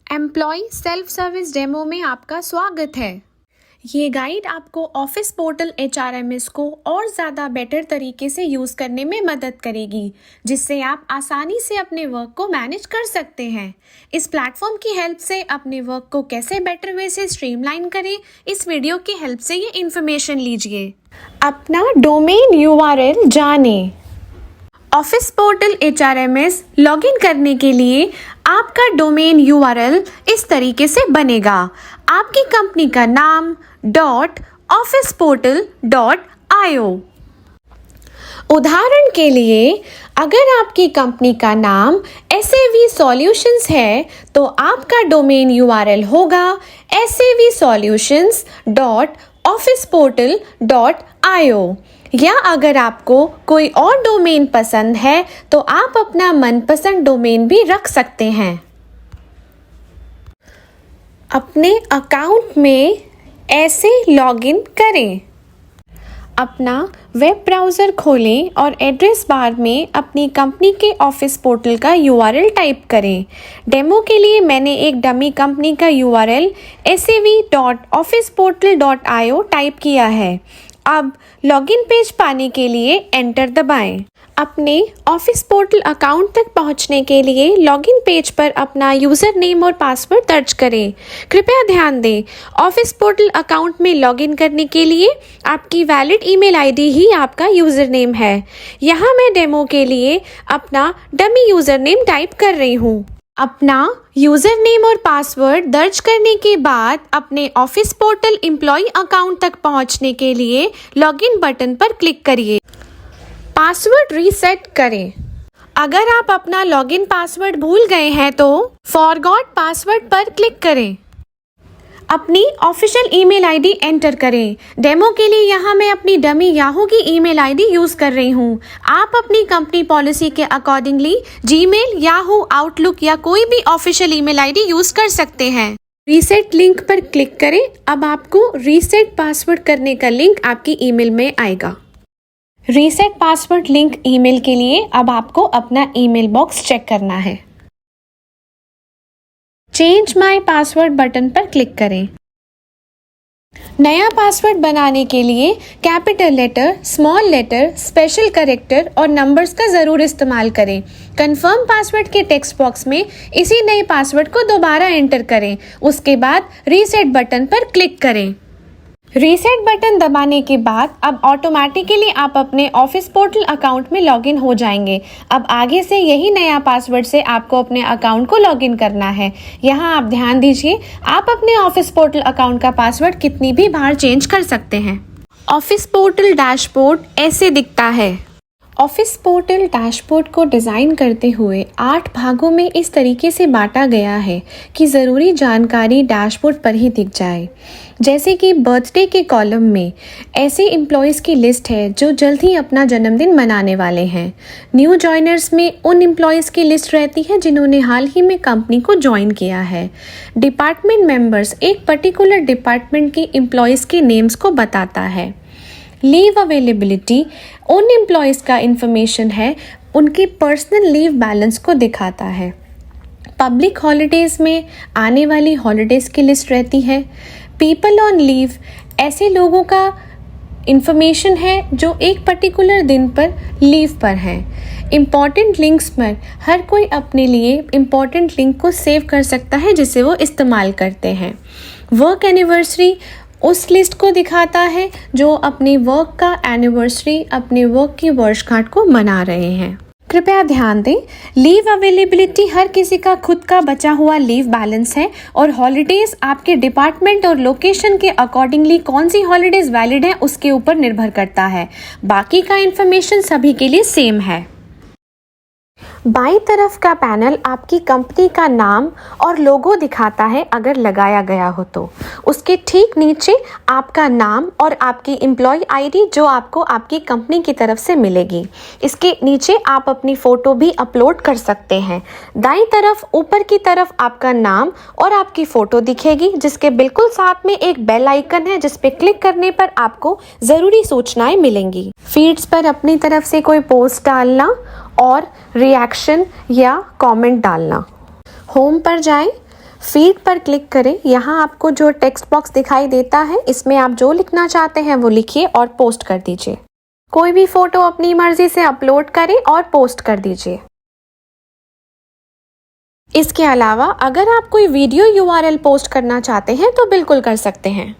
Employ self service demo में आपका स्वागत है। ये गाइड आपको ऑफिस पोर्टल HRMS को और ज़्यादा बेटर तरीके से यूज़ करने में मदद करेगी, जिससे आप आसानी से अपने वर्क को मैनेज कर सकते हैं। इस प्लेटफॉर्म की हेल्प से अपने वर्क को कैसे बेटर वे से स्ट्रीमलाइन करें, इस वीडियो की हेल्प से ये इन्फॉर्मेशन लीजिए। अपना डोमेन URL जानें। ऑफिस पोर्टल HRMS लॉगिन करने के लिए आपका डोमेन URL इस तरीके से बनेगा। आपकी कंपनी का नाम .officeportal.io। उदाहरण के लिए, अगर आपकी कंपनी का नाम SAV Solutions है तो आपका डोमेन URL होगा savsolutions.officeportal.io। या अगर आपको कोई और डोमेन पसंद है तो आप अपना मनपसंद डोमेन भी रख सकते हैं। अपने अकाउंट में ऐसे लॉगिन करें। अपना वेब ब्राउज़र खोलें और एड्रेस बार में अपनी कंपनी के ऑफिस पोर्टल का URL टाइप करें। डेमो के लिए मैंने एक डमी कंपनी का URL sav.officeportal.io टाइप किया है। अब लॉगिन पेज पाने के लिए एंटर दबाएं। अपने ऑफिस पोर्टल अकाउंट तक पहुंचने के लिए लॉगिन पेज पर अपना यूज़र नेम और पासवर्ड दर्ज करें। कृपया ध्यान दें, ऑफिस पोर्टल अकाउंट में लॉगिन करने के लिए आपकी वैलिड ईमेल आईडी ही आपका यूज़र नेम है। यहाँ मैं डेमो के लिए अपना डमी यूज़र नेम टाइप कर रही हूँ। अपना यूज़र नेम और पासवर्ड दर्ज करने के बाद अपने ऑफिस पोर्टल एम्प्लॉय अकाउंट तक पहुंचने के लिए लॉगिन बटन पर क्लिक करिए। पासवर्ड रीसेट करें। अगर आप अपना लॉगिन पासवर्ड भूल गए हैं तो फॉरगॉट पासवर्ड पर क्लिक करें। अपनी ऑफिशियल ईमेल आईडी एंटर करें। डेमो के लिए यहाँ मैं अपनी डमी याहू की ईमेल आईडी यूज़ कर रही हूँ। आप अपनी कंपनी पॉलिसी के अकॉर्डिंगली जीमेल, याहू, आउटलुक या कोई भी ऑफिशियल ईमेल आईडी यूज़ कर सकते हैं। रीसेट लिंक पर क्लिक करें। अब आपको रीसेट पासवर्ड करने का लिंक आपकी ईमेल में आएगा। रीसेट पासवर्ड लिंक ईमेल के लिए अब आपको अपना ईमेल बॉक्स चेक करना है। चेंज माय पासवर्ड बटन पर क्लिक करें। नया पासवर्ड बनाने के लिए capital letter, small letter, special character और नंबर्स का ज़रूर इस्तेमाल करें। कंफर्म पासवर्ड के टेक्स्ट बॉक्स में इसी नए पासवर्ड को दोबारा एंटर करें। उसके बाद रीसेट बटन पर क्लिक करें। रीसेट बटन दबाने के बाद अब ऑटोमेटिकली आप अपने ऑफिस पोर्टल अकाउंट में लॉगिन हो जाएंगे। अब आगे से यही नया पासवर्ड से आपको अपने अकाउंट को लॉगिन करना है। यहाँ आप ध्यान दीजिए, आप अपने ऑफिस पोर्टल अकाउंट का पासवर्ड कितनी भी बार चेंज कर सकते हैं। ऑफिस पोर्टल डैशबोर्ड ऐसे दिखता है। ऑफिस पोर्टल डैशबोर्ड को डिज़ाइन करते हुए 8 भागों में इस तरीके से बांटा गया है कि ज़रूरी जानकारी डैशबोर्ड पर ही दिख जाए। जैसे कि बर्थडे के कॉलम में ऐसे एम्प्लॉयज़ की लिस्ट है जो जल्द ही अपना जन्मदिन मनाने वाले हैं। न्यू जॉइनर्स में उन एम्प्लॉयज़ की लिस्ट रहती है जिन्होंने हाल ही में कंपनी को ज्वाइन किया है। डिपार्टमेंट मेंबर्स एक पर्टिकुलर डिपार्टमेंट के एम्प्लॉयज़ के नेम्स को बताता है। लीव अवेलेबिलिटी उन एम्प्लॉयज़ का इंफॉर्मेशन है, उनकी पर्सनल लीव बैलेंस को दिखाता है। पब्लिक हॉलीडेज़ में आने वाली हॉलीडेज़ की लिस्ट रहती है। पीपल ऑन लीव ऐसे लोगों का इंफॉर्मेशन है जो एक पर्टिकुलर दिन पर लीव पर हैं। इम्पॉर्टेंट लिंक्स पर हर कोई अपने लिए इम्पॉर्टेंट लिंक को सेव कर सकता है जिसे वो इस्तेमाल करते हैं। वर्क एनिवर्सरी उस लिस्ट को दिखाता है जो अपने वर्क का एनिवर्सरी, अपने वर्क की वर्षगांठ को मना रहे हैं। कृपया ध्यान दें, लीव अवेलेबिलिटी हर किसी का खुद का बचा हुआ लीव बैलेंस है और हॉलीडेज़ आपके डिपार्टमेंट और लोकेशन के अकॉर्डिंगली कौन सी हॉलीडेज़ वैलिड है उसके ऊपर निर्भर करता है। बाकी का इन्फॉर्मेशन सभी के लिए सेम है। बाईं तरफ का पैनल आपकी कंपनी का नाम और लोगो दिखाता है अगर लगाया गया हो तो। उसके ठीक नीचे आपका नाम और आपकी एम्प्लॉय आईडी जो आपको आपकी कंपनी की तरफ से मिलेगी। इसके नीचे आप अपनी फ़ोटो भी अपलोड कर सकते हैं। दाईं तरफ ऊपर की तरफ आपका नाम और आपकी फ़ोटो दिखेगी, जिसके बिल्कुल साथ में एक बेल आइकन है जिस पे क्लिक करने पर आपको ज़रूरी सूचनाएं मिलेंगी। फीड्स पर अपनी तरफ से कोई पोस्ट डालना और रिएक्शन या कमेंट डालना। होम पर जाएं, फीड पर क्लिक करें। यहाँ आपको जो टेक्स्ट बॉक्स दिखाई देता है, इसमें आप जो लिखना चाहते हैं वो लिखिए और पोस्ट कर दीजिए। कोई भी फोटो अपनी मर्जी से अपलोड करें और पोस्ट कर दीजिए। इसके अलावा अगर आप कोई वीडियो URL पोस्ट करना चाहते हैं तो बिल्कुल कर सकते हैं।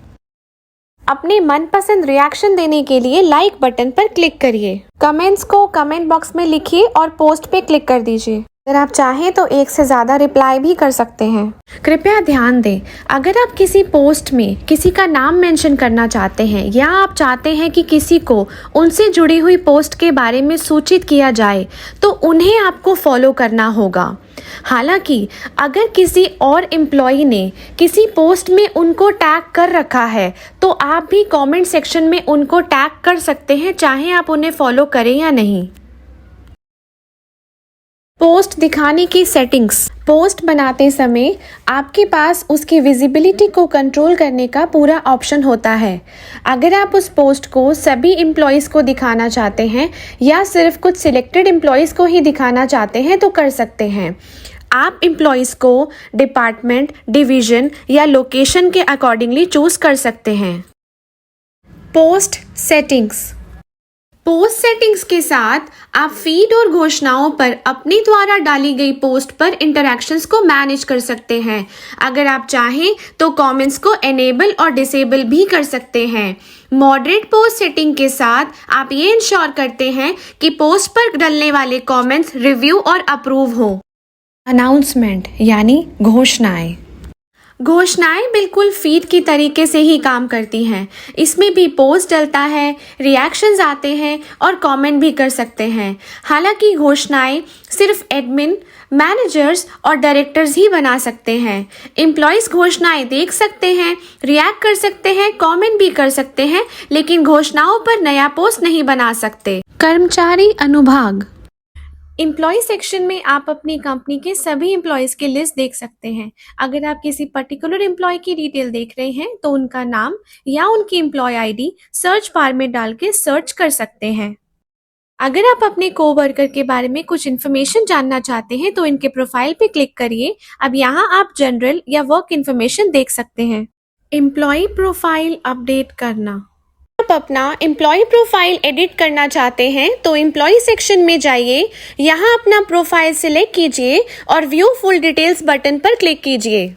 अपने मनपसंद रिएक्शन देने के लिए लाइक बटन पर क्लिक करिए। कमेंट्स को कमेंट बॉक्स में लिखिए और पोस्ट पे क्लिक कर दीजिए। अगर आप चाहें तो एक से ज़्यादा रिप्लाई भी कर सकते हैं। कृपया ध्यान दें, अगर आप किसी पोस्ट में किसी का नाम मेंशन करना चाहते हैं या आप चाहते हैं कि किसी को उनसे जुड़ी हुई पोस्ट के बारे में सूचित किया जाए तो उन्हें आपको फॉलो करना होगा। हालांकि अगर किसी और एम्प्लॉई ने किसी पोस्ट में उनको टैग कर रखा है तो आप भी कमेंट सेक्शन में उनको टैग कर सकते हैं, चाहे आप उन्हें फॉलो करें या नहीं। पोस्ट दिखाने की सेटिंग्स। पोस्ट बनाते समय आपके पास उसकी विजिबिलिटी को कंट्रोल करने का पूरा ऑप्शन होता है। अगर आप उस पोस्ट को सभी एम्प्लॉयज़ को दिखाना चाहते हैं या सिर्फ कुछ सिलेक्टेड एम्प्लॉयज़ को ही दिखाना चाहते हैं तो कर सकते हैं। आप एम्प्लॉयज़ को डिपार्टमेंट, डिवीजन या लोकेशन के अकॉर्डिंगली चूज कर सकते हैं। Post settings. पोस्ट सेटिंग्स के साथ आप फीड और घोषणाओं पर अपने द्वारा डाली गई पोस्ट पर इंटरैक्शंस को मैनेज कर सकते हैं। अगर आप चाहें तो कमेंट्स को एनेबल और डिसेबल भी कर सकते हैं। मॉडरेट पोस्ट सेटिंग के साथ आप ये इंश्योर करते हैं कि पोस्ट पर डलने वाले कमेंट्स रिव्यू और अप्रूव हो। अनाउंसमेंट यानी घोषणाएं। घोषणाएं बिल्कुल फीड की तरीके से ही काम करती हैं। इसमें भी पोस्ट डलता है, रिएक्शंस आते हैं और कमेंट भी कर सकते हैं। हालांकि घोषणाएं सिर्फ एडमिन, मैनेजर्स और डायरेक्टर्स ही बना सकते हैं। एम्प्लॉयज़ घोषणाएं देख सकते हैं, रिएक्ट कर सकते हैं, कमेंट भी कर सकते हैं, लेकिन घोषणाओं पर नया पोस्ट नहीं बना सकते। कर्मचारी अनुभाग। एम्प्लॉय सेक्शन में आप अपनी कंपनी के सभी एम्प्लॉयज़ की लिस्ट देख सकते हैं। अगर आप किसी पर्टिकुलर एम्प्लॉय की डिटेल देख रहे हैं तो उनका नाम या उनकी एम्प्लॉय आईडी सर्च बार में डाल के सर्च कर सकते हैं। अगर आप अपने कोवर्कर के बारे में कुछ इन्फॉर्मेशन जानना चाहते हैं तो इनके प्रोफाइल पे क्लिक करिए। अब यहाँ आप जनरल या वर्क इन्फॉर्मेशन देख सकते हैं। एम्प्लॉय प्रोफाइल अपडेट करना। आप अपना एम्प्लॉय प्रोफाइल एडिट करना चाहते हैं तो एम्प्लॉय सेक्शन में जाइए, यहाँ अपना प्रोफाइल सिलेक्ट कीजिए और व्यू फुल डिटेल्स बटन पर क्लिक कीजिए।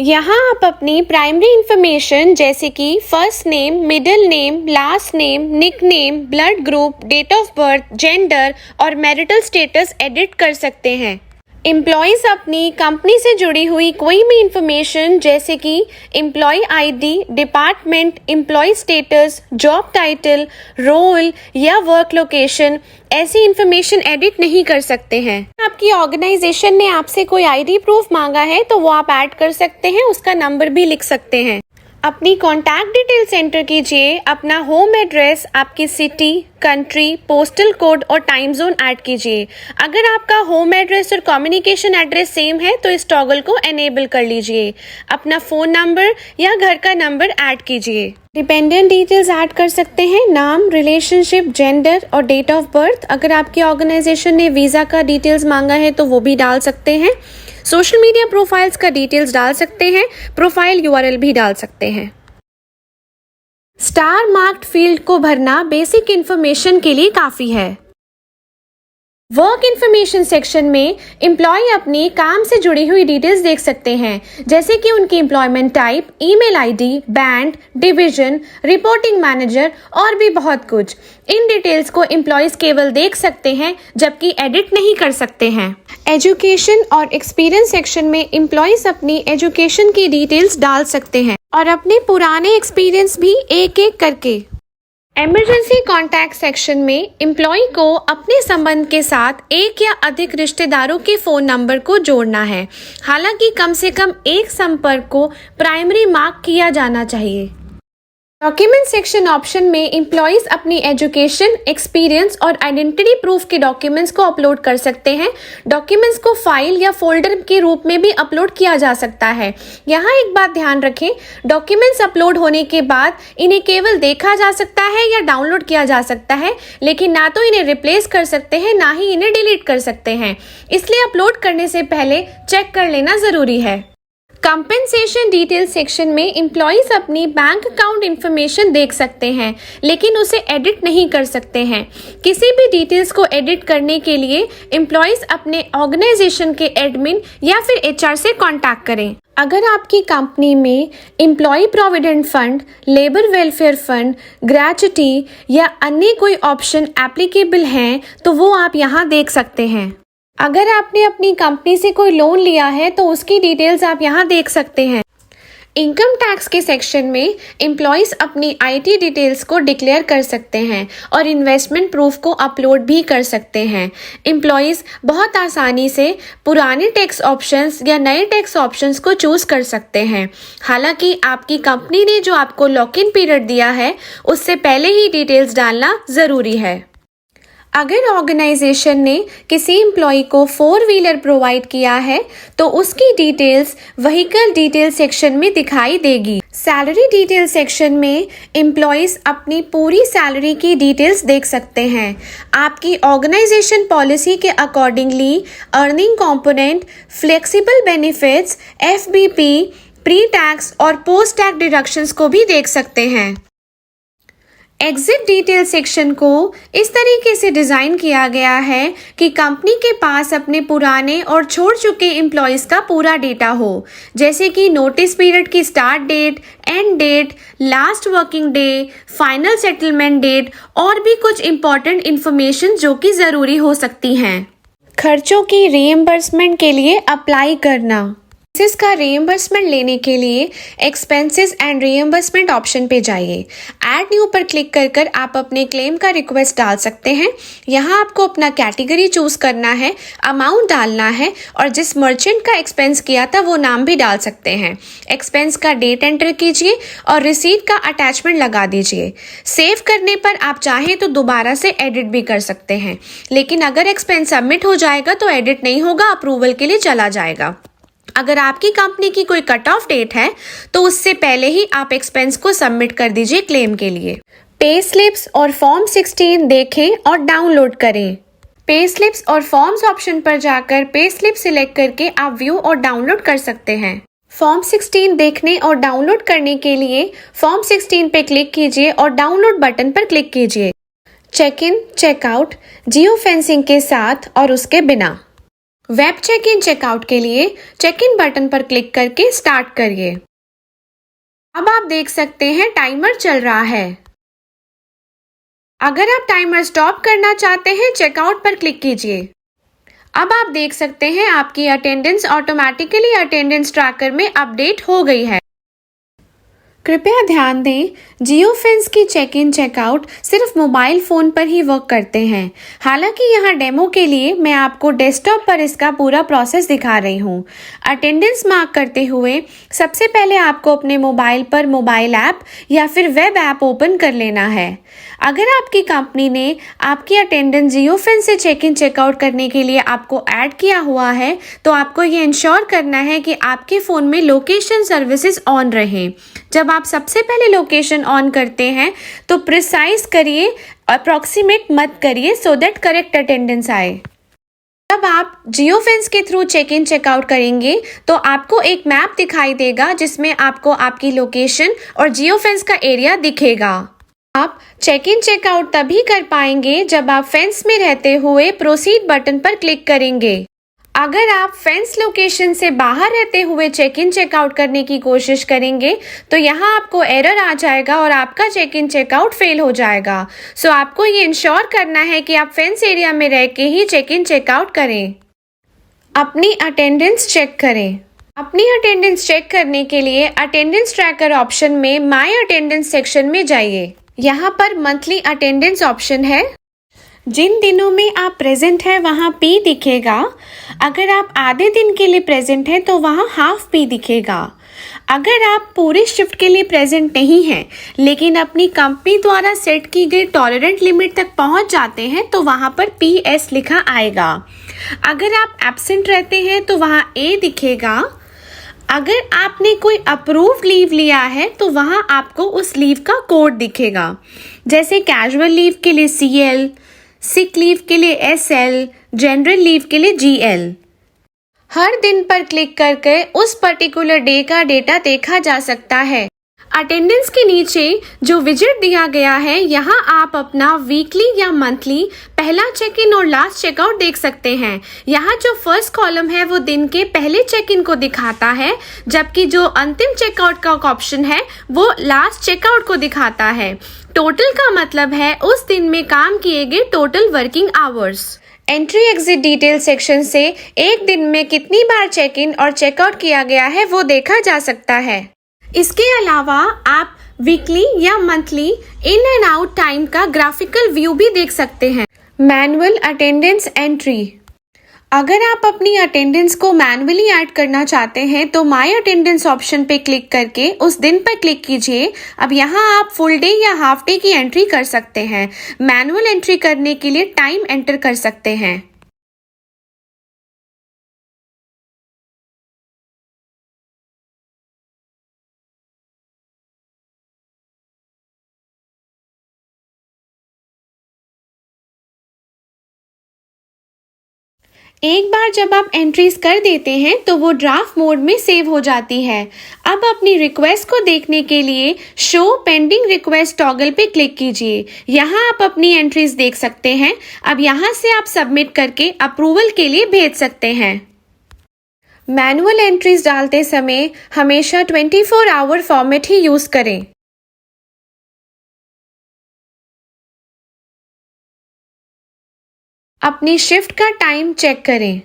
यहाँ आप अपनी प्राइमरी इंफॉर्मेशन जैसे कि first name, middle name, last name, nick name, blood group, date of birth, gender और मैरिटल स्टेटस एडिट कर सकते हैं। एम्प्लॉयज़ अपनी कंपनी से जुड़ी हुई कोई भी इंफॉर्मेशन जैसे कि employee ID, department, employee status, job title, role या वर्क लोकेशन, ऐसी इंफॉर्मेशन एडिट नहीं कर सकते हैं। आपकी ऑर्गेनाइजेशन ने आपसे कोई आईडी प्रूफ मांगा है तो वो आप ऐड कर सकते हैं, उसका नंबर भी लिख सकते हैं। अपनी कॉन्टैक्ट डिटेल्स एंटर कीजिए, अपना होम एड्रेस, आपकी सिटी, कंट्री, पोस्टल कोड और टाइम जोन ऐड कीजिए। अगर आपका होम एड्रेस और कम्युनिकेशन एड्रेस सेम है तो इस टॉगल को एनेबल कर लीजिए। अपना फ़ोन नंबर या घर का नंबर ऐड कीजिए। डिपेंडेंट डिटेल्स ऐड कर सकते हैं, नाम, रिलेशनशिप, जेंडर और डेट ऑफ बर्थ। अगर आपकी ऑर्गेनाइजेशन ने वीज़ा का डिटेल्स मांगा है तो वो भी डाल सकते हैं। सोशल मीडिया प्रोफाइल्स का डिटेल्स डाल सकते हैं, प्रोफाइल URL भी डाल सकते हैं। स्टार मार्क्ड फील्ड को भरना बेसिक इंफॉर्मेशन के लिए काफ़ी है। वर्क इन्फॉर्मेशन सेक्शन में एम्प्लॉय अपनी काम से जुड़ी हुई डिटेल्स देख सकते हैं, जैसे कि उनकी employment type, email ID, band, division, reporting manager और भी बहुत कुछ। इन डिटेल्स को एम्प्लॉयज़ केवल देख सकते हैं जबकि एडिट नहीं कर सकते हैं। एजुकेशन और एक्सपीरियंस सेक्शन में एम्प्लॉयज़ अपनी एजुकेशन की डिटेल्स डाल सकते हैं और अपने पुराने एक्सपीरियंस भी एक एक करके। इमरजेंसी कॉन्टैक्ट सेक्शन में एम्प्लॉय को अपने संबंध के साथ एक या अधिक रिश्तेदारों के फ़ोन नंबर को जोड़ना है। हालांकि कम से कम एक संपर्क को प्राइमरी मार्क किया जाना चाहिए। डॉक्यूमेंट सेक्शन ऑप्शन में एम्प्लॉयज़ अपनी एजुकेशन, एक्सपीरियंस और आइडेंटिटी प्रूफ के डॉक्यूमेंट्स को अपलोड कर सकते हैं। डॉक्यूमेंट्स को फाइल या फोल्डर के रूप में भी अपलोड किया जा सकता है। यहाँ एक बात ध्यान रखें, डॉक्यूमेंट्स अपलोड होने के बाद इन्हें केवल देखा जा सकता है या डाउनलोड किया जा सकता है, लेकिन ना तो इन्हें रिप्लेस कर सकते हैं ना ही इन्हें डिलीट कर सकते हैं। इसलिए अपलोड करने से पहले चेक कर लेना ज़रूरी है। कंपेंसेशन डिटेल सेक्शन में एम्प्लॉयज़ अपनी बैंक अकाउंट इन्फॉर्मेशन देख सकते हैं, लेकिन उसे एडिट नहीं कर सकते हैं। किसी भी डिटेल्स को एडिट करने के लिए एम्प्लॉयज़ अपने ऑर्गेनाइजेशन के एडमिन या फिर एचआर से कांटेक्ट करें। अगर आपकी कंपनी में employee provident fund, labour welfare fund, gratuity या अन्य कोई ऑप्शन एप्लीकेबल हैं तो वो आप यहाँ देख सकते हैं। अगर आपने अपनी कंपनी से कोई लोन लिया है तो उसकी डिटेल्स आप यहाँ देख सकते हैं। इनकम टैक्स के सेक्शन में एम्प्लॉयज़ अपनी आईटी डिटेल्स को डिक्लेयर कर सकते हैं और इन्वेस्टमेंट प्रूफ को अपलोड भी कर सकते हैं। एम्प्लॉयज़ बहुत आसानी से पुराने टैक्स ऑप्शंस या नए टैक्स ऑप्शंस को चूज कर सकते हैं। हालांकि आपकी कंपनी ने जो आपको लॉक इन पीरियड दिया है उससे पहले ही डिटेल्स डालना ज़रूरी है। अगर ऑर्गेनाइजेशन ने किसी एम्प्लॉय को 4 व्हीलर प्रोवाइड किया है तो उसकी डिटेल्स व्हीकल डिटेल सेक्शन में दिखाई देगी। सैलरी डिटेल सेक्शन में एम्प्लॉयज़ अपनी पूरी सैलरी की डिटेल्स देख सकते हैं। आपकी ऑर्गेनाइजेशन पॉलिसी के accordingly earning component, flexible benefits, FBP, pre tax और पोस्ट टैक्स डिडक्शंस को भी देख सकते हैं। एग्जिट डिटेल सेक्शन को इस तरीके से डिज़ाइन किया गया है कि कंपनी के पास अपने पुराने और छोड़ चुके एम्प्लॉयज़ का पूरा डेटा हो, जैसे कि नोटिस पीरियड की start date, end date, last working day, final settlement date और भी कुछ इम्पॉर्टेंट इन्फॉर्मेशन जो कि ज़रूरी हो सकती हैं। खर्चों की रीइंबर्समेंट के लिए अप्लाई करना। का रीइंबर्समेंट लेने के लिए एक्सपेंसेस एंड रीइंबर्समेंट ऑप्शन पे जाइए। ऐड न्यू पर क्लिक कर आप अपने क्लेम का रिक्वेस्ट डाल सकते हैं। यहाँ आपको अपना कैटेगरी चूज करना है, अमाउंट डालना है और जिस मर्चेंट का एक्सपेंस किया था वो नाम भी डाल सकते हैं। एक्सपेंस का डेट एंटर कीजिए और रिसीट का अटैचमेंट लगा दीजिए। सेव करने पर आप चाहें तो दोबारा से एडिट भी कर सकते हैं, लेकिन अगर एक्सपेंस सबमिट हो जाएगा तो एडिट नहीं होगा, अप्रूवल के लिए चला जाएगा। अगर आपकी कंपनी की कोई कट ऑफ डेट है तो उससे पहले ही आप एक्सपेंस को सबमिट कर दीजिए क्लेम के लिए। पे स्लिप्स और फॉर्म 16 देखें और डाउनलोड करें। पे स्लिप्स और फॉर्म्स ऑप्शन पर जाकर पे स्लिप सिलेक्ट करके आप व्यू और डाउनलोड कर सकते हैं। फॉर्म 16 देखने और डाउनलोड करने के लिए फॉर्म 16 पे क्लिक कीजिए और डाउनलोड बटन पर क्लिक कीजिए। Check in, checkout, geo fencing के साथ और उसके बिना। वेब चेक इन चेकआउट के लिए चेक इन बटन पर क्लिक करके स्टार्ट करिए। अब आप देख सकते हैं टाइमर चल रहा है। अगर आप टाइमर स्टॉप करना चाहते हैं चेकआउट पर क्लिक कीजिए। अब आप देख सकते हैं आपकी अटेंडेंस ऑटोमेटिकली अटेंडेंस ट्रैकर में अपडेट हो गई है। कृपया ध्यान दें, जियो फेंस की चेक इन चेकआउट सिर्फ मोबाइल फ़ोन पर ही वर्क करते हैं। हालांकि यहाँ डेमो के लिए मैं आपको डेस्कटॉप पर इसका पूरा प्रोसेस दिखा रही हूँ। अटेंडेंस मार्क करते हुए सबसे पहले आपको अपने मोबाइल पर मोबाइल ऐप या फिर वेब ऐप ओपन कर लेना है। अगर आपकी कंपनी ने आपकी अटेंडेंस जियो फेंस से चेक इन चेकआउट करने के लिए आपको ऐड किया हुआ है तो आपको ये इंश्योर करना है कि आपके फ़ोन में लोकेशन सर्विसेज ऑन रहें। जब आप सबसे पहले लोकेशन ऑन करते हैं तो प्रिसाइज करिए, अप्रॉक्सीमेट मत करिए सो दैट करेक्ट अटेंडेंस आए। जब आप जियो फेंस के थ्रू चेक इन चेकआउट करेंगे तो आपको एक मैप दिखाई देगा जिसमें आपको आपकी लोकेशन और जियो फेंस का एरिया दिखेगा। आप चेक इन चेकआउट तभी कर पाएंगे जब आप फेंस में रहते हुए प्रोसीड बटन पर क्लिक करेंगे। अगर आप फेंस लोकेशन से बाहर रहते हुए चेक इन चेकआउट करने की कोशिश करेंगे तो यहाँ आपको एरर आ जाएगा और आपका चेक इन चेकआउट फेल हो जाएगा। सो आपको ये इंश्योर करना है कि आप फेंस एरिया में रह के ही चेक इन चेकआउट करें। अपनी अटेंडेंस चेक करें। अपनी अटेंडेंस चेक करने के लिए अटेंडेंस ट्रैकर ऑप्शन में माय अटेंडेंस सेक्शन में जाइए। यहाँ पर मंथली अटेंडेंस ऑप्शन है। जिन दिनों में आप प्रेजेंट है वहाँ P दिखेगा। अगर आप आधे दिन के लिए प्रेजेंट है तो वहाँ हाफ P दिखेगा। अगर आप पूरे शिफ्ट के लिए प्रेजेंट नहीं हैं लेकिन अपनी कंपनी द्वारा सेट की गई टॉलरेंट लिमिट तक पहुँच जाते हैं तो वहाँ पर PS लिखा आएगा। अगर आप एब्सेंट रहते हैं तो वहाँ A दिखेगा। अगर आपने कोई अप्रूव्ड लीव लिया है तो वहाँ आपको उस लीव का कोड दिखेगा, जैसे कैजुअल लीव के लिए CL, सिक लीव के लिए SL, जनरल लीव के लिए GL। हर दिन पर क्लिक करके उस पर्टिकुलर डे का डेटा देखा जा सकता है। अटेंडेंस के नीचे जो विजेट दिया गया है, यहाँ आप अपना वीकली या मंथली पहला चेक इन और लास्ट चेकआउट देख सकते हैं। यहाँ जो फर्स्ट कॉलम है वो दिन के पहले चेक इन को दिखाता है, जबकि जो अंतिम चेकआउट का ऑप्शन है वो लास्ट चेकआउट को दिखाता है। टोटल का मतलब है उस दिन में काम किए गए total working hours. Entry exit detail section से एक दिन में कितनी बार चेक इन और चेकआउट किया गया है वो देखा जा सकता है। इसके अलावा आप वीकली या monthly in and out time का ग्राफिकल व्यू भी देख सकते हैं। Manual attendance entry. अगर आप अपनी अटेंडेंस को मैनुअली ऐड करना चाहते हैं तो माय अटेंडेंस ऑप्शन पे क्लिक करके उस दिन पर क्लिक कीजिए। अब यहाँ आप फुल डे या हाफ डे की एंट्री कर सकते हैं। मैनुअल एंट्री करने के लिए टाइम एंटर कर सकते हैं। एक बार जब आप एंट्रीज कर देते हैं तो वो ड्राफ्ट मोड में सेव हो जाती है। अब अपनी रिक्वेस्ट को देखने के लिए शो पेंडिंग रिक्वेस्ट टॉगल पे क्लिक कीजिए। यहाँ आप अपनी एंट्रीज देख सकते हैं। अब यहाँ से आप सबमिट करके अप्रूवल के लिए भेज सकते हैं। मैनुअल एंट्रीज डालते समय हमेशा 24 आवर फॉर्मेट ही यूज करें। अपनी शिफ्ट का टाइम चेक करें।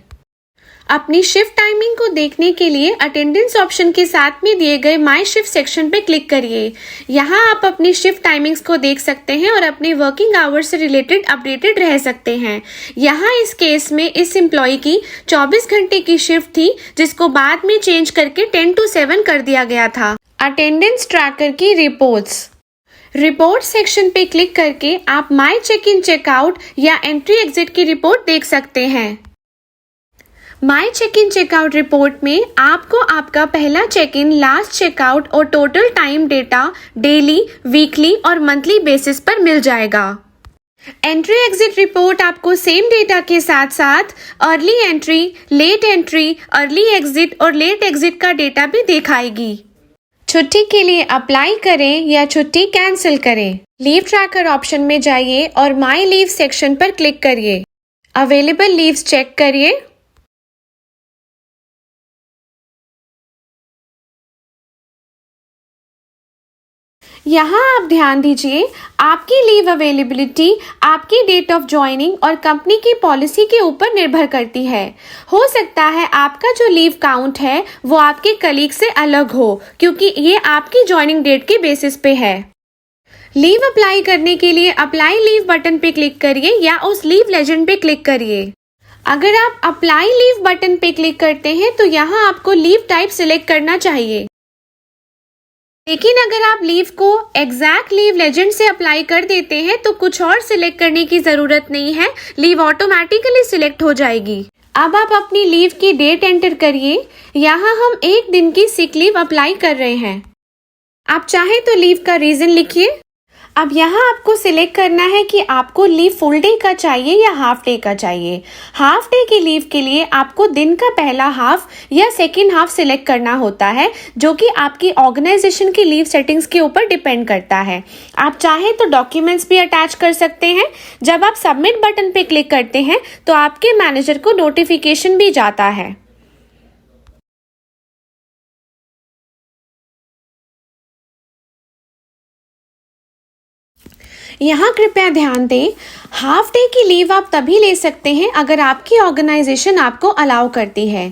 अपनी शिफ्ट टाइमिंग को देखने के लिए अटेंडेंस ऑप्शन के साथ में दिए गए माय शिफ्ट सेक्शन पे क्लिक करिए। यहाँ आप अपनी शिफ्ट टाइमिंग्स को देख सकते हैं और अपने वर्किंग आवर्स से रिलेटेड अपडेटेड रह सकते हैं। यहाँ इस केस में इस एम्प्लॉय की 24 घंटे की शिफ्ट थी, जिसको बाद में चेंज करके 10 to 7 कर दिया गया था। अटेंडेंस ट्रैकर की रिपोर्ट्स। रिपोर्ट सेक्शन पे क्लिक करके आप माय चेक इन चेकआउट या एंट्री एग्जिट की रिपोर्ट देख सकते हैं। My check in checkout report में आपको आपका पहला चेक इन, लास्ट चेकआउट और total time data daily, weekly और मंथली बेसिस पर मिल जाएगा। एंट्री एग्जिट रिपोर्ट आपको सेम डेटा के साथ साथ early entry, late entry, early exit और लेट एग्जिट का डेटा भी दिखाएगी। छुट्टी के लिए अप्लाई करें या छुट्टी कैंसिल करें। लीव ट्रैकर ऑप्शन में जाइए और माय लीव सेक्शन पर क्लिक करिए। अवेलेबल लीव्स चेक करिए। यहाँ आप ध्यान दीजिए, आपकी लीव अवेलेबिलिटी आपकी डेट ऑफ ज्वाइनिंग और कंपनी की पॉलिसी के ऊपर निर्भर करती है। हो सकता है आपका जो लीव काउंट है वो आपके कलीग से अलग हो, क्योंकि ये आपकी ज्वाइनिंग डेट के बेसिस पे है। लीव अप्लाई करने के लिए अप्लाई लीव बटन पे क्लिक करिए या उस लीव लेजेंड पे क्लिक करिए। अगर आप अप्लाई लीव बटन पे क्लिक करते हैं तो यहाँ आपको लीव टाइप सिलेक्ट करना चाहिए। लेकिन अगर आप लीव को एग्जैक्ट लीव लेजेंड से अप्लाई कर देते हैं तो कुछ और सिलेक्ट करने की जरूरत नहीं है, लीव ऑटोमेटिकली सिलेक्ट हो जाएगी। अब आप अपनी लीव की डेट एंटर करिए। यहाँ हम एक दिन की सिक लीव अप्लाई कर रहे हैं। आप चाहें तो लीव का रीजन लिखिए। अब यहाँ आपको सिलेक्ट करना है कि आपको लीव फुल डे का चाहिए या हाफ डे का चाहिए। हाफ डे की लीव के लिए आपको दिन का पहला हाफ या सेकेंड हाफ सिलेक्ट करना होता है, जो कि आपकी ऑर्गेनाइजेशन की लीव सेटिंग्स के ऊपर डिपेंड करता है। आप चाहें तो डॉक्यूमेंट्स भी अटैच कर सकते हैं। जब आप सबमिट बटन पे क्लिक करते हैं तो आपके मैनेजर को नोटिफिकेशन भी जाता है। यहाँ कृपया ध्यान दें, हाफ डे की लीव आप तभी ले सकते हैं अगर आपकी ऑर्गेनाइजेशन आपको अलाउ करती है।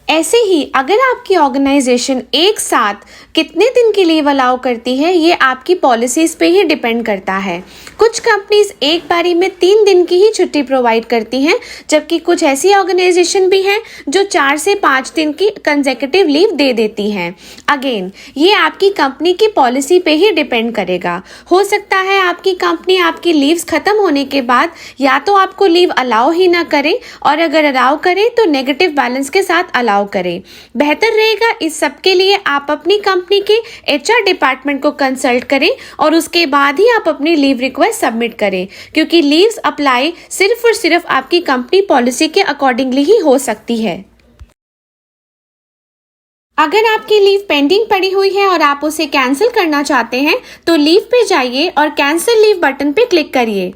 ऐसे ही अगर आपकी ऑर्गेनाइजेशन एक साथ कितने दिन की लीव अलाउ करती है, ये आपकी पॉलिसीज पे ही डिपेंड करता है। कुछ कंपनीज एक बारी में 3 दिन की ही छुट्टी प्रोवाइड करती हैं, जबकि कुछ ऐसी ऑर्गेनाइजेशन भी हैं जो 4 से 5 दिन की कंसेक्यूटिव लीव दे देती हैं। अगेन, ये आपकी कंपनी की पॉलिसी पे ही डिपेंड करेगा। हो सकता है आपकी कंपनी आपकी लीव्स खत्म होने के बाद या तो आपको लीव अलाउ ही ना करे, और अगर अलाउ करे तो नेगेटिव बैलेंस के साथ अलाउ करें। बेहतर रहेगा इस सब के लिए आप अपनी कंपनी के एचआर डिपार्टमेंट को कंसल्ट करें और उसके बाद ही आप अपनी लीव रिक्वेस्ट सबमिट करें, क्योंकि लीव्स अप्लाई सिर्फ और सिर्फ आपकी कंपनी पॉलिसी के अकॉर्डिंगली ही हो सकती है। अगर आपकी लीव पेंडिंग पड़ी हुई है और आप उसे कैंसिल करना चाहते हैं तो लीव पे जाइए और कैंसिल लीव बटन पे क्लिक करिए।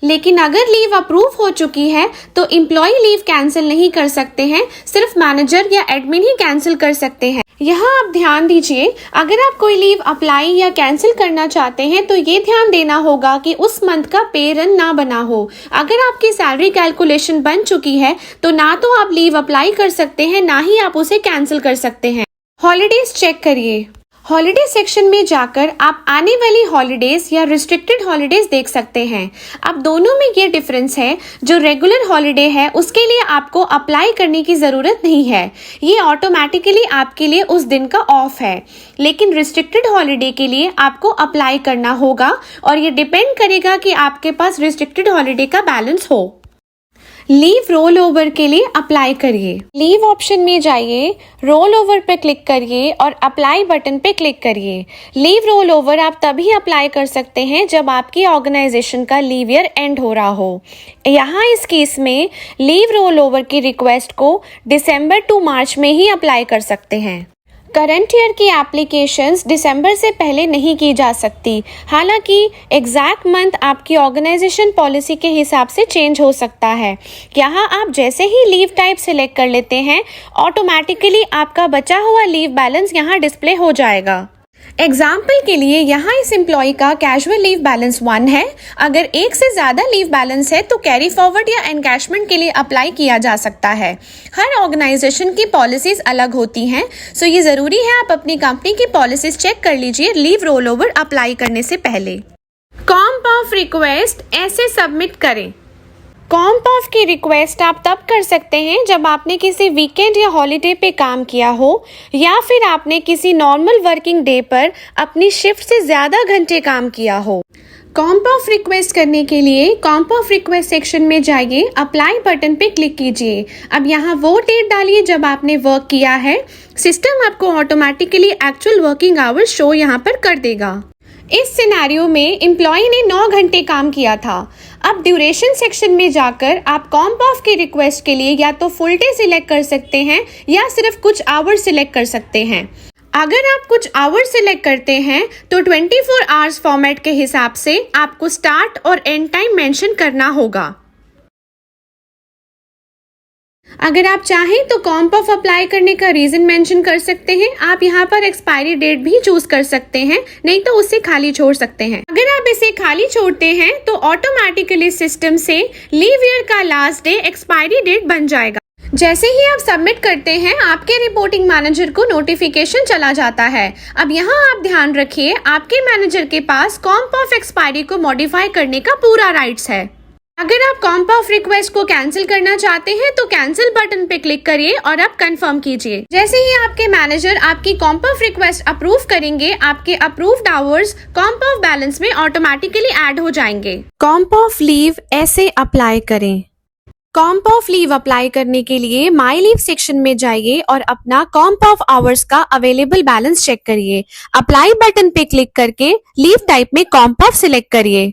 लेकिन अगर लीव अप्रूव हो चुकी है तो एम्प्लॉय लीव कैंसिल नहीं कर सकते हैं, सिर्फ मैनेजर या एडमिन ही कैंसिल कर सकते हैं। यहाँ आप ध्यान दीजिए, अगर आप कोई लीव अप्लाई या कैंसिल करना चाहते हैं तो ये ध्यान देना होगा कि उस मंथ का पे रन ना बना हो। अगर आपकी सैलरी कैलकुलेशन बन चुकी है तो ना तो आप लीव अप्लाई कर सकते हैं, ना ही आप उसे कैंसिल कर सकते हैं। हॉलीडेज चेक करिए। हॉलीडे सेक्शन में जाकर आप आने वाली हॉलीडेज या रिस्ट्रिक्टेड हॉलीडेज देख सकते हैं। अब दोनों में ये डिफरेंस है, जो रेगुलर हॉलीडे है उसके लिए आपको अप्लाई करने की ज़रूरत नहीं है, ये ऑटोमेटिकली आपके लिए उस दिन का ऑफ है। लेकिन रिस्ट्रिक्टेड हॉलीडे के लिए आपको अप्लाई करना होगा और ये डिपेंड करेगा कि आपके पास रिस्ट्रिक्टेड हॉलीडे का बैलेंस हो। लीव रोल ओवर के लिए अप्लाई करिए। लीव ऑप्शन में जाइए, रोल ओवर पे क्लिक करिए और अप्लाई बटन पे क्लिक करिए। लीव रोल ओवर आप तभी अप्लाई कर सकते हैं जब आपकी ऑर्गेनाइजेशन का लीव ईयर एंड हो रहा हो। यहाँ इस केस में लीव रोल ओवर की रिक्वेस्ट को दिसंबर टू मार्च में ही अप्लाई कर सकते हैं। करंट ईयर की एप्लीकेशंस दिसंबर से पहले नहीं की जा सकती, हालांकि एग्जैक्ट मंथ आपकी ऑर्गेनाइजेशन पॉलिसी के हिसाब से चेंज हो सकता है। यहाँ आप जैसे ही लीव टाइप सिलेक्ट कर लेते हैं, ऑटोमेटिकली आपका बचा हुआ लीव बैलेंस यहाँ डिस्प्ले हो जाएगा। एग्जाम्पल के लिए यहाँ इस एम्प्लॉय का कैजुअल लीव बैलेंस 1 है। अगर एक से ज़्यादा लीव बैलेंस है तो कैरी फॉरवर्ड या एनकैशमेंट के लिए अप्लाई किया जा सकता है। हर ऑर्गेनाइजेशन की पॉलिसीज अलग होती हैं, सो ये ज़रूरी है आप अपनी कंपनी की पॉलिसीज चेक कर लीजिए लीव रोल ओवर अप्लाई करने से पहले। कॉम्प ऑफ रिक्वेस्ट ऐसे सबमिट करें। कॉम्प ऑफ की रिक्वेस्ट आप तब कर सकते हैं जब आपने किसी वीकेंड या हॉलीडे पे काम किया हो या फिर आपने किसी नॉर्मल वर्किंग डे पर अपनी शिफ्ट से ज़्यादा घंटे काम किया हो। कॉम्प ऑफ रिक्वेस्ट करने के लिए कॉम्प ऑफ रिक्वेस्ट सेक्शन में जाइए, अप्लाई बटन पे क्लिक कीजिए। अब यहाँ वो डेट डालिए जब आपने वर्क किया है। सिस्टम आपको automatically actual working hours show यहाँ पर कर देगा। इस सिनेरियो में एम्प्लॉय ने 9 घंटे काम किया था। अब ड्यूरेशन सेक्शन में जाकर आप कॉम्प ऑफ की रिक्वेस्ट के लिए या तो फुल डे सिलेक्ट कर सकते हैं या सिर्फ कुछ आवर्स सिलेक्ट कर सकते हैं। अगर आप कुछ आवर्स सिलेक्ट करते हैं तो 24 आवर्स फॉर्मेट के हिसाब से आपको स्टार्ट और एंड टाइम मेंशन करना होगा। अगर आप चाहें तो कॉम्प ऑफ अप्लाई करने का रीजन मेंशन कर सकते हैं। आप यहाँ पर एक्सपायरी डेट भी चूज कर सकते हैं, नहीं तो उसे खाली छोड़ सकते हैं। अगर आप इसे खाली छोड़ते हैं तो ऑटोमेटिकली सिस्टम से लीव ईयर का लास्ट डे एक्सपायरी डेट बन जाएगा। जैसे ही आप सबमिट करते हैं, आपके रिपोर्टिंग मैनेजर को नोटिफिकेशन चला जाता है। अब यहाँ आप ध्यान रखिए, आपके मैनेजर के पास कॉम्प ऑफ एक्सपायरी को मॉडिफाई करने का पूरा राइट्स है। अगर आप कॉम्प ऑफ रिक्वेस्ट को कैंसिल करना चाहते हैं तो कैंसिल बटन पे क्लिक करिए और अब कंफर्म कीजिए। जैसे ही आपके मैनेजर आपकी कॉम्प ऑफ रिक्वेस्ट अप्रूव करेंगे, आपके approved hours comp off balance में ऑटोमेटिकली ऐड हो जाएंगे। कॉम्प ऑफ लीव ऐसे अप्लाई करें। कॉम्प ऑफ लीव अप्लाई करने के लिए माई लीव सेक्शन में जाइए और अपना कॉम्प ऑफ आवर्स का अवेलेबल बैलेंस चेक करिए। अप्लाई बटन पे क्लिक करके लीव टाइप में कॉम्प ऑफ सिलेक्ट करिए।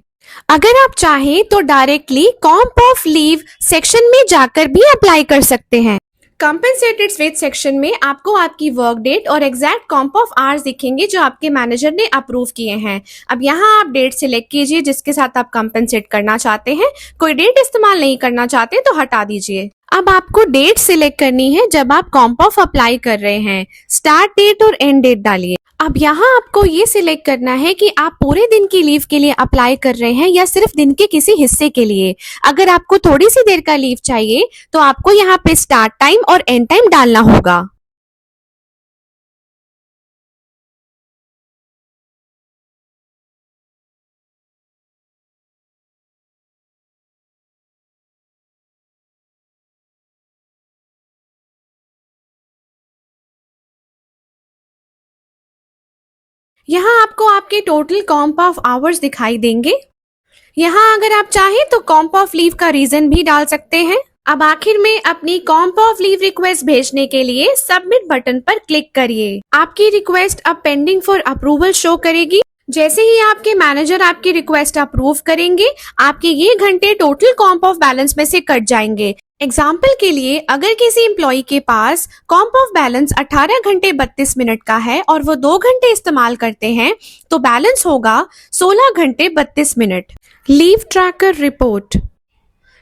अगर आप चाहें तो directly comp off leave section में जाकर भी अप्लाई कर सकते हैं। कंपेंसेटेड वेज सेक्शन में आपको आपकी वर्क डेट और एग्जैक्ट कॉम्प ऑफ आवर्स दिखेंगे जो आपके मैनेजर ने अप्रूव किए हैं। अब यहाँ आप डेट सिलेक्ट कीजिए जिसके साथ आप कंपेंसेट करना चाहते हैं। कोई डेट इस्तेमाल नहीं करना चाहते तो हटा दीजिए। अब आपको डेट सिलेक्ट करनी है जब आप कॉम्प ऑफ अप्लाई कर रहे हैं। स्टार्ट डेट और एंड डेट डालिए। अब यहाँ आपको ये सिलेक्ट करना है कि आप पूरे दिन की लीव के लिए अप्लाई कर रहे हैं या सिर्फ दिन के किसी हिस्से के लिए। अगर आपको थोड़ी सी देर का लीव चाहिए तो आपको यहाँ पे स्टार्ट टाइम और एंड टाइम डालना होगा। यहाँ आपको आपके टोटल कॉम्प ऑफ आवर्स दिखाई देंगे। यहाँ अगर आप चाहें तो कॉम्प ऑफ लीव का रीजन भी डाल सकते हैं। अब आखिर में अपनी कॉम्प ऑफ लीव रिक्वेस्ट भेजने के लिए सबमिट बटन पर क्लिक करिए। आपकी रिक्वेस्ट अब पेंडिंग फॉर अप्रूवल शो करेगी। जैसे ही आपके मैनेजर आपकी रिक्वेस्ट अप्रूव करेंगे, आपके ये घंटे टोटल कॉम्प ऑफ बैलेंस में से कट जाएंगे। एग्जाम्पल के लिए अगर किसी एम्प्लॉय के पास कॉम्प ऑफ बैलेंस 18 घंटे 32 मिनट का है और वो 2 घंटे इस्तेमाल करते हैं तो बैलेंस होगा 16 घंटे 32 minute. Leave tracker report.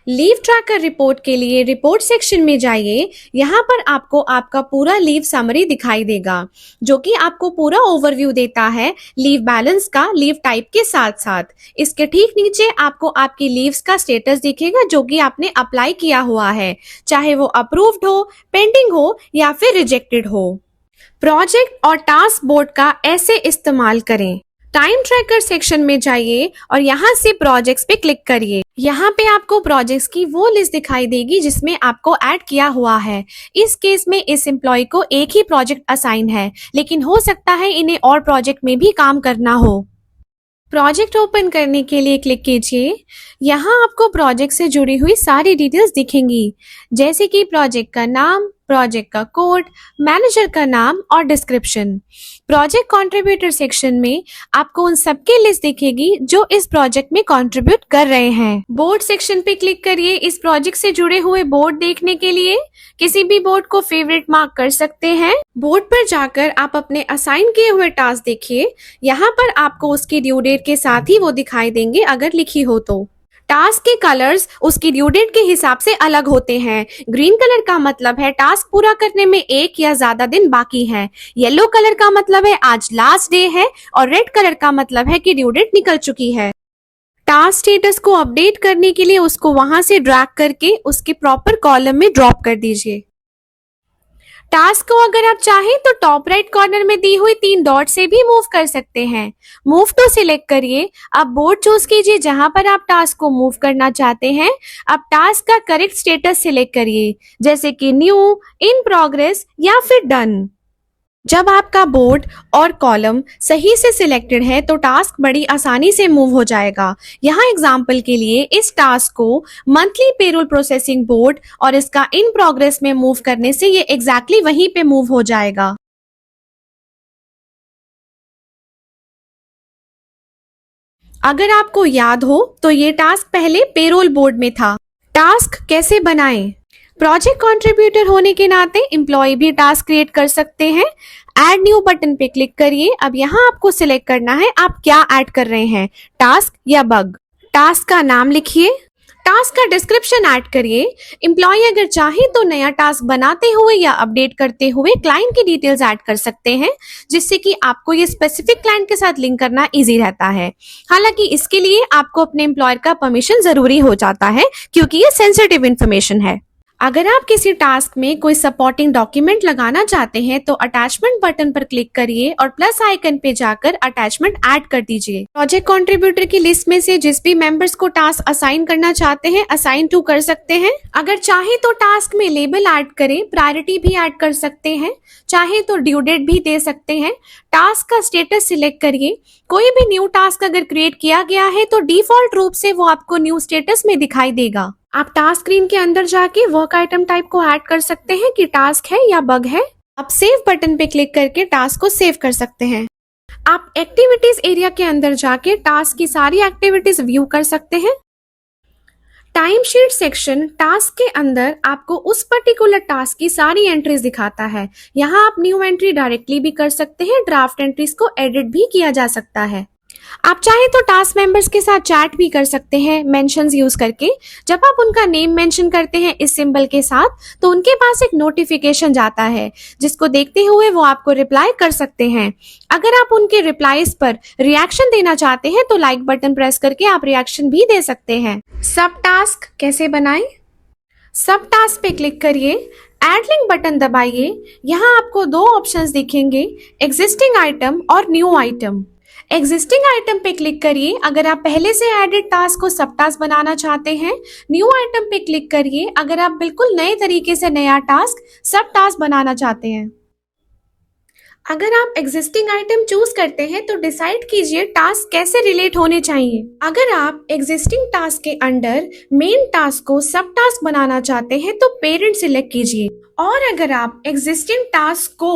Leave tracker report के लिए रिपोर्ट सेक्शन में जाइए। यहाँ पर आपको आपका पूरा लीव समरी दिखाई देगा जो कि आपको पूरा ओवरव्यू देता है लीव बैलेंस का लीव टाइप के साथ साथ। इसके ठीक नीचे आपको आपकी लीव्स का स्टेटस दिखेगा जो कि आपने अप्लाई किया हुआ है, चाहे वो अप्रूव्ड हो, पेंडिंग हो या फिर रिजेक्टेड हो। प्रोजेक्ट और टास्क बोर्ड का ऐसे इस्तेमाल करें। टाइम ट्रैकर सेक्शन में जाइए और यहाँ से प्रोजेक्ट्स पे क्लिक करिए। यहाँ पे आपको प्रोजेक्ट्स की वो लिस्ट दिखाई देगी जिसमें आपको ऐड किया हुआ है। इस केस में इस एम्प्लॉय को एक ही प्रोजेक्ट असाइन है, लेकिन हो सकता है इन्हें और प्रोजेक्ट में भी काम करना हो। प्रोजेक्ट ओपन करने के लिए क्लिक कीजिए। यहाँ आपको प्रोजेक्ट से जुड़ी हुई सारी डिटेल्स दिखेंगी, जैसे कि प्रोजेक्ट का नाम, प्रोजेक्ट का कोड, मैनेजर का नाम और डिस्क्रिप्शन। प्रोजेक्ट कंट्रीब्यूटर सेक्शन में आपको उन सबकी लिस्ट दिखेगी जो इस प्रोजेक्ट में कंट्रीब्यूट कर रहे हैं। बोर्ड सेक्शन पे क्लिक करिए इस प्रोजेक्ट से जुड़े हुए बोर्ड देखने के लिए। किसी भी बोर्ड को फेवरेट मार्क कर सकते हैं। बोर्ड पर जाकर आप अपने असाइन किए हुए टास्क देखिए। यहाँ पर आपको उसकी ड्यू डेट के साथ ही वो दिखाई देंगे अगर लिखी हो तो। टास्क के कलर्स उसकी ड्यू डेट के हिसाब से अलग होते हैं। ग्रीन कलर का मतलब है टास्क पूरा करने में 1 या ज्यादा दिन बाकी है। येलो कलर का मतलब है आज लास्ट डे है और रेड कलर का मतलब है कि ड्यू डेट निकल चुकी है। टास्क स्टेटस को अपडेट करने के लिए उसको वहां से ड्रैग करके उसके प्रॉपर कॉलम में ड्रॉप कर दीजिए। टास्क को अगर आप चाहें तो टॉप राइट कॉर्नर में दी हुई 3 डॉट से भी मूव कर सकते हैं। मूव टू सिलेक्ट करिए। अब बोर्ड चूज कीजिए जहां पर आप टास्क को मूव करना चाहते हैं। अब टास्क का करेक्ट स्टेटस सिलेक्ट करिए, जैसे कि न्यू, इन प्रोग्रेस या फिर डन। जब आपका बोर्ड और कॉलम सही से सिलेक्टेड है तो टास्क बड़ी आसानी से मूव हो जाएगा। यहाँ एग्जाम्पल के लिए इस टास्क को मंथली पेरोल प्रोसेसिंग बोर्ड और इसका इन प्रोग्रेस में मूव करने से ये एग्जैक्टली वहीं पे मूव हो जाएगा। अगर आपको याद हो तो ये टास्क पहले पेरोल बोर्ड में था। टास्क कैसे बनाएं? प्रोजेक्ट कंट्रीब्यूटर होने के नाते एम्प्लॉय भी टास्क क्रिएट कर सकते हैं। ऐड न्यू बटन पे क्लिक करिए। अब यहाँ आपको सिलेक्ट करना है आप क्या ऐड कर रहे हैं, टास्क या बग। टास्क का नाम लिखिए। टास्क का डिस्क्रिप्शन ऐड करिए। एम्प्लॉय अगर चाहे तो नया टास्क बनाते हुए या अपडेट करते हुए क्लाइंट की डिटेल्स ऐड कर सकते हैं, जिससे कि आपको ये स्पेसिफिक क्लाइंट के साथ लिंक करना इजी रहता है। हालांकि इसके लिए आपको अपने एम्प्लॉयर का परमिशन जरूरी हो जाता है क्योंकि ये सेंसिटिव इंफॉर्मेशन है। अगर आप किसी टास्क में कोई सपोर्टिंग डॉक्यूमेंट लगाना चाहते हैं तो अटैचमेंट बटन पर क्लिक करिए और प्लस आइकन पे जाकर अटैचमेंट ऐड कर दीजिए। प्रोजेक्ट कंट्रीब्यूटर की लिस्ट में से जिस भी मेंबर्स को टास्क असाइन करना चाहते हैं असाइन टू कर सकते हैं। अगर चाहे तो टास्क में लेबल ऐड करें, प्रायोरिटी भी ऐड कर सकते हैं, चाहे तो ड्यू डेट भी दे सकते हैं। टास्क का स्टेटस सिलेक्ट करिए। कोई भी न्यू टास्क अगर क्रिएट किया गया है तो डिफॉल्ट रूप से वो आपको न्यू स्टेटस में दिखाई देगा। आप टास्क स्क्रीन के अंदर जाके वर्क आइटम टाइप को ऐड कर सकते हैं कि टास्क है या बग है। आप सेव बटन पे क्लिक करके टास्क को सेव कर सकते हैं। आप एक्टिविटीज एरिया के अंदर जाके टास्क की सारी एक्टिविटीज व्यू कर सकते हैं। टाइम शीट सेक्शन टास्क के अंदर आपको उस पर्टिकुलर टास्क की सारी एंट्रीज दिखाता है। यहाँ आप न्यू एंट्री डायरेक्टली भी कर सकते हैं, ड्राफ्ट एंट्रीज को एडिट भी किया जा सकता है। आप चाहे तो टास्क मेंबर्स के साथ चैट भी कर सकते हैं मेंशंस यूज करके। जब आप उनका नेम मेंशन करते हैं इस सिंबल के साथ तो उनके पास एक नोटिफिकेशन जाता है जिसको देखते हुए वो आपको रिप्लाई कर सकते हैं। अगर आप उनके रिप्लाईज पर रिएक्शन देना चाहते हैं तो लाइक बटन प्रेस करके आप रिएक्शन भी दे सकते हैं। सब टास्क कैसे बनाएं? सब टास्क पे क्लिक करिए, ऐड लिंक बटन दबाइए। यहाँ आपको 2 ऑप्शंस दिखेंगे, एग्जिस्टिंग आइटम और न्यू आइटम। एग्जिस्टिंग आइटम पे क्लिक करिए अगर आप पहले से एडेड टास्क को सब टास्क बनाना चाहते हैं। न्यू आइटम पे क्लिक करिए अगर आप बिल्कुल नए तरीके से नया टास्क सब टास्क बनाना चाहते हैं। अगर आप एग्जिस्टिंग आइटम चूज करते हैं तो डिसाइड कीजिए टास्क कैसे रिलेट होने चाहिए। अगर आप एग्जिस्टिंग टास्क के अंडर मेन टास्क को सब टास्क बनाना चाहते हैं तो पेरेंट सिलेक्ट कीजिए, और अगर आप एग्जिस्टिंग टास्क को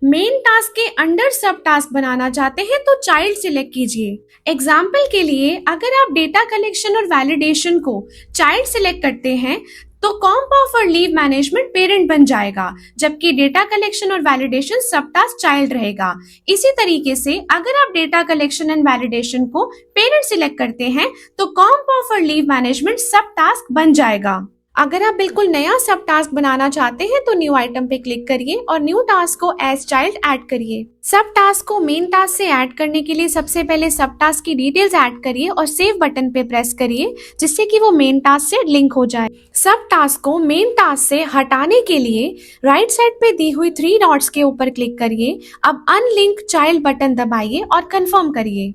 मेन टास्क के अंडर सब टास्क बनाना चाहते हैं तो चाइल्ड सिलेक्ट कीजिए। एग्जाम्पल के लिए अगर आप डेटा कलेक्शन और वैलिडेशन को चाइल्ड सिलेक्ट करते हैं तो कॉम्प ऑफर लीव मैनेजमेंट पेरेंट बन जाएगा, जबकि डेटा कलेक्शन और वैलिडेशन सब टास्क चाइल्ड रहेगा। इसी तरीके से अगर आप डेटा कलेक्शन एंड वैलिडेशन को पेरेंट सिलेक्ट करते हैं तो कॉम्प ऑफर लीव मैनेजमेंट सब टास्क बन जाएगा। अगर आप बिल्कुल नया सब टास्क बनाना चाहते हैं तो न्यू आइटम पे क्लिक करिए और न्यू टास्क को एज चाइल्ड ऐड करिए। सब टास्क को मेन टास्क से ऐड करने के लिए सबसे पहले सब टास्क की डिटेल्स ऐड करिए और सेव बटन पे प्रेस करिए, जिससे कि वो मेन टास्क से लिंक हो जाए। सब टास्क को मेन टास्क से हटाने के लिए राइट साइड पे दी हुई 3 डॉट्स के ऊपर क्लिक करिए। अब अनलिंक चाइल्ड बटन दबाइए और कंफर्म करिए।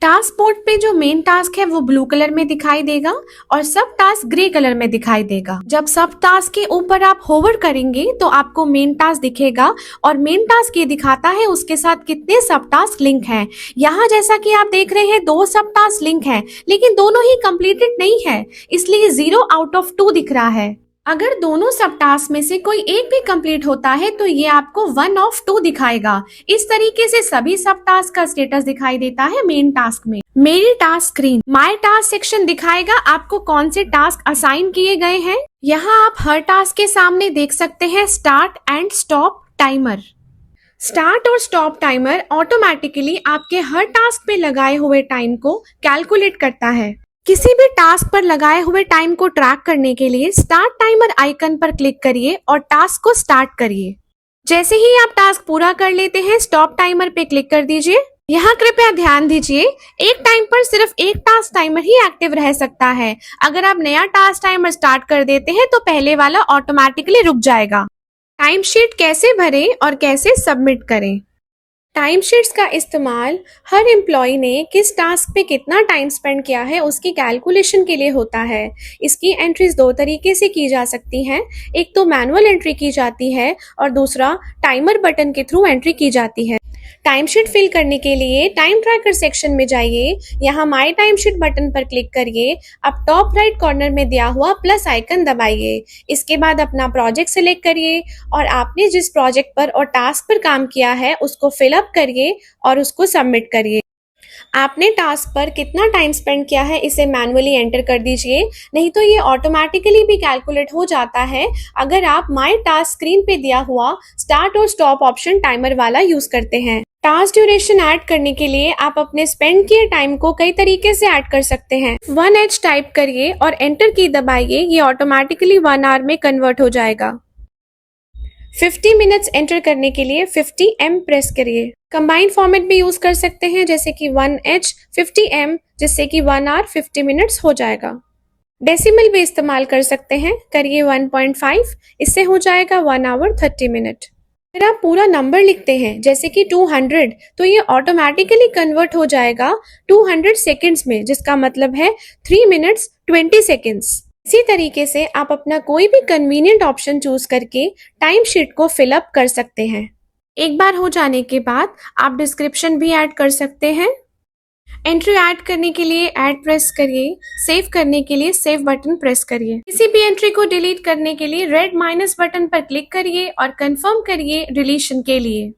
टास्क बोर्ड पे जो मेन टास्क है वो ब्लू कलर में दिखाई देगा और सब टास्क ग्रे कलर में दिखाई देगा। जब सब टास्क के ऊपर आप होवर करेंगे तो आपको मेन टास्क दिखेगा और मेन टास्क ये दिखाता है उसके साथ कितने सब टास्क लिंक हैं। यहाँ जैसा कि आप देख रहे हैं 2 सब टास्क लिंक हैं, लेकिन दोनों ही कंप्लीटेड नहीं है, इसलिए 0 आउट ऑफ 2 दिख रहा है। अगर दोनों सब टास्क में से कोई एक भी कंप्लीट होता है तो ये आपको 1 ऑफ 2 दिखाएगा। इस तरीके से सभी सब टास्क का स्टेटस दिखाई देता है मेन टास्क में। मेरी task screen my task section दिखाएगा आपको कौन से टास्क असाइन किए गए हैं। यहाँ आप हर टास्क के सामने देख सकते हैं start and stop timer. Start और स्टॉप टाइमर ऑटोमेटिकली आपके हर टास्क पे लगाए हुए टाइम को कैलकुलेट करता है। किसी भी टास्क पर लगाए हुए टाइम को ट्रैक करने के लिए स्टार्ट टाइमर आइकन पर क्लिक करिए और टास्क को स्टार्ट करिए। जैसे ही आप टास्क पूरा कर लेते हैं स्टॉप टाइमर पे क्लिक कर दीजिए। यहाँ कृपया ध्यान दीजिए, एक टाइम पर सिर्फ एक टास्क टाइमर ही एक्टिव रह सकता है। अगर आप नया टास्क टाइमर स्टार्ट कर देते हैं तो पहले वाला ऑटोमेटिकली रुक जाएगा। टाइम शीट कैसे भरें और कैसे सबमिट करें। टाइम शीट्स का इस्तेमाल हर एम्प्लॉय ने किस टास्क पे कितना टाइम स्पेंड किया है उसकी कैलकुलेशन के लिए होता है। इसकी एंट्रीज 2 तरीके से की जा सकती हैं, एक तो मैनुअल एंट्री की जाती है और दूसरा टाइमर बटन के थ्रू एंट्री की जाती है। टाइम शीट फिल करने के लिए टाइम ट्रैकर सेक्शन में जाइए, यहाँ माय टाइम शीट बटन पर क्लिक करिए। अब टॉप राइट कॉर्नर में दिया हुआ प्लस आइकन दबाइए। इसके बाद अपना प्रोजेक्ट सिलेक्ट करिए और आपने जिस प्रोजेक्ट पर और टास्क पर काम किया है उसको फिल अप करिए और उसको सबमिट करिए। आपने टास्क पर कितना टाइम स्पेंड किया है इसे मैनुअली एंटर कर दीजिए, नहीं तो ये ऑटोमेटिकली भी कैलकुलेट हो जाता है अगर आप माय टास्क स्क्रीन पे दिया हुआ स्टार्ट और स्टॉप ऑप्शन टाइमर वाला यूज करते हैं। टास्क ड्यूरेशन ऐड करने के लिए आप अपने स्पेंड किए टाइम को कई तरीके से ऐड कर सकते हैं। 1H टाइप करिए और एंटर की दबाइए, ये ऑटोमेटिकली 1 आवर में कन्वर्ट हो जाएगा। 50 मिनट्स एंटर करने के लिए 50M प्रेस करिए। कंबाइंड फॉर्मेट भी यूज कर सकते हैं जैसे कि 1H 50M, जिससे कि 1 आवर 50 मिनट्स हो जाएगा। डेसिमल भी इस्तेमाल कर सकते हैं, करिए 1.5, इससे हो जाएगा 1 आवर 30 मिनट। अगर आप पूरा नंबर लिखते हैं जैसे कि 200 तो ये ऑटोमेटिकली कन्वर्ट हो जाएगा 200 सेकेंड्स में, जिसका मतलब है 3 मिनट्स 20 सेकेंड्स। इसी तरीके से आप अपना कोई भी कन्वीनियंट ऑप्शन चूज करके टाइम शीट को फिल अप कर सकते हैं। एक बार हो जाने के बाद आप डिस्क्रिप्शन भी ऐड कर सकते हैं। एंट्री ऐड करने के लिए ऐड प्रेस करिए, सेव करने के लिए सेव बटन प्रेस करिए। किसी भी एंट्री को डिलीट करने के लिए रेड माइनस बटन पर क्लिक करिए और कंफर्म करिए डिलीशन के लिए।